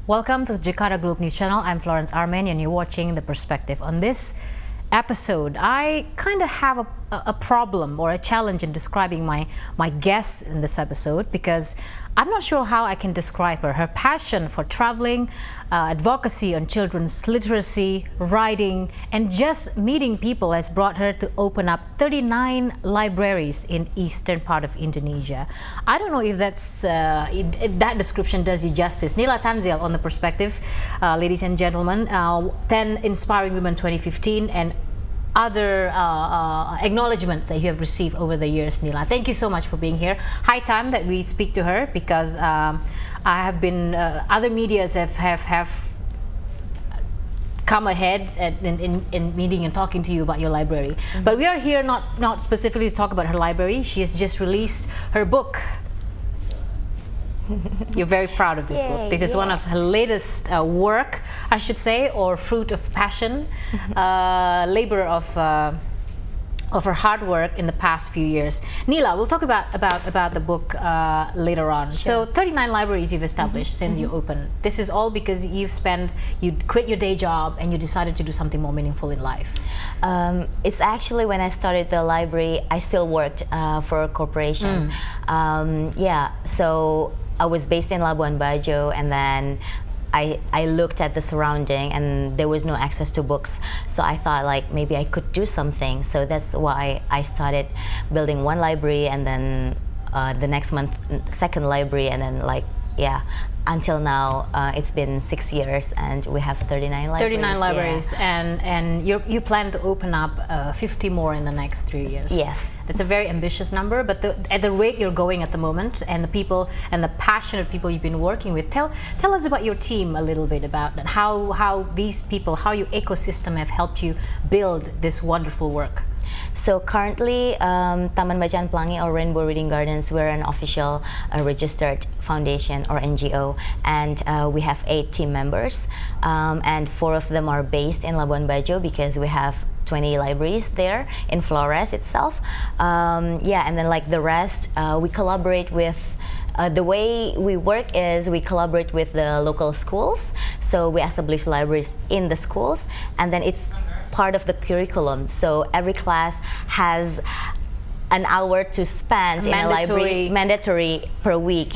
Welcome to the Jakarta Group News Channel. I'm Florence Armein and you're watching The Perspective. On this episode, I kind of have a problem or a challenge in describing my guest in this episode because I'm not sure how I can describe her. Her passion for traveling, advocacy on children's literacy, writing, and just meeting people has brought her to open up 39 libraries in eastern part of Indonesia. I don't know if if that description does you justice. Nila Tanzil on The Perspective, ladies and gentlemen, 10 Inspiring Women 2015 and other acknowledgements that you have received over the years, Nila. Thank you so much for being here. High time that we speak to her because I have been, other medias have come ahead in meeting and talking to you about your library. Mm-hmm. But we are here not specifically to talk about her library. She has just released her book. You're very proud of this book. This is one of her latest work, I should say, or fruit of passion, labor of her hard work in the past few years. Nila, we'll talk about the book later on. Sure. So 39 libraries you've established since you opened. This is all because you quit your day job and you decided to do something more meaningful in life. It's actually when I started the library, I still worked for a corporation. So I was based in Labuan Bajo, and then I looked at the surrounding and there was no access to books. So I thought like maybe I could do something. So that's why I started building one library, and then the next month, second library, and then until now, it's been 6 years and we have 39 libraries. 39 libraries, and you plan to open up 50 more in the next 3 years. Yes. That's a very ambitious number, but at the rate you're going at the moment, and the people and the passionate people you've been working with, tell us about your team a little bit, about how these people, how your ecosystem have helped you build this wonderful work. So currently, Taman Bacaan Pelangi, or Rainbow Reading Gardens, we're an official registered foundation or NGO, and we have 8 team members, and 4 of them are based in Labuan Bajo because we have 20 libraries there in Flores itself. And then like the rest, we collaborate with. The way we work is we collaborate with the local schools. So we establish libraries in the schools, and then it's part of the curriculum. So every class has an hour to spend in a library, mandatory per week.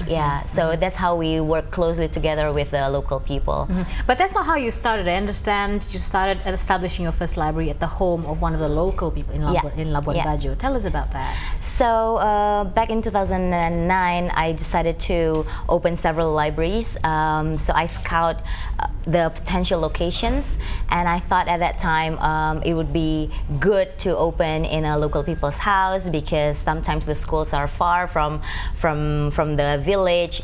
So that's how we work closely together with the local people. But that's not how you started. I understand you started establishing your first library at the home of one of the local people in Labuan Bajo. Tell us about that. So back in 2009, I decided to open several libraries. So I scout the potential locations, and I thought at that time it would be good to open in a local people's house because sometimes the schools are far from the village.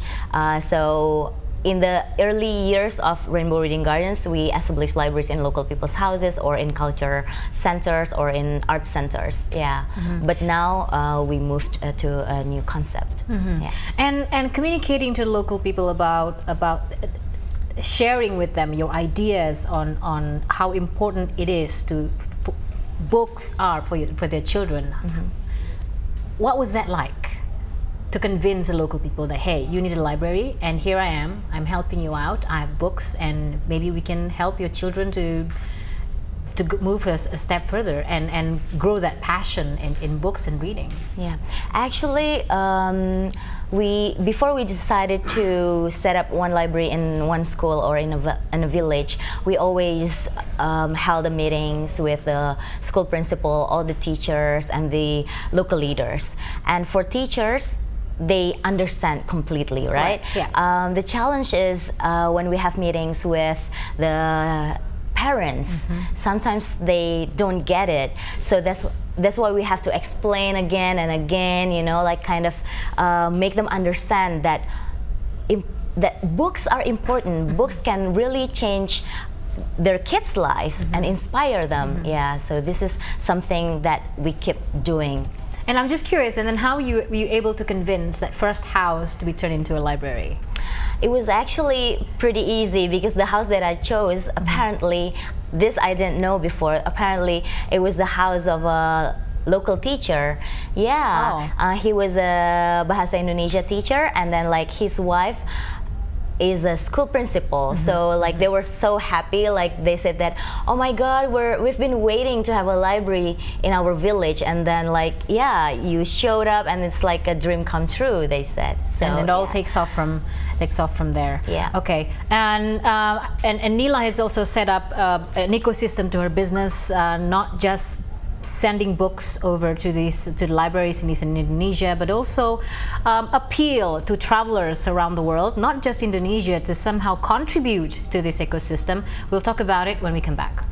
So in the early years of Rainbow Reading Gardens, we established libraries in local people's houses or in culture centers or in art centers. But now we moved to a new concept. And communicating to local people about sharing with them your ideas on how important it is books are for their children. What was that like, to convince the local people that, hey, you need a library and here I am, I'm helping you out, I have books, and maybe we can help your children to move a step further and grow that passion in books and reading? Actually, before we decided to set up one library in one school or in a village, we always held the meetings with the school principal, all the teachers, and the local leaders. And for teachers, they understand completely, right? The challenge is when we have meetings with the parents, sometimes they don't get it. So that's why we have to explain again and again, kind of make them understand that books are important. Books can really change their kids' lives and inspire them. So this is something that we keep doing. And I'm just curious, and then how were you able to convince that first house to be turned into a library? It was actually pretty easy because the house that I chose, apparently, this I didn't know before, apparently it was the house of a local teacher. He was a Bahasa Indonesia teacher, and then like his wife is a school principal. So like they were so happy. Like they said that, oh my God, we've been waiting to have a library in our village, and then like yeah, you showed up, and it's like a dream come true. They said. So, and it all yeah. takes off from there. Yeah. Okay. And Nila has also set up an ecosystem to her business, not just sending books over to the libraries in Indonesia, but also appeal to travelers around the world, not just Indonesia, to somehow contribute to this ecosystem. We'll talk about it when we come back.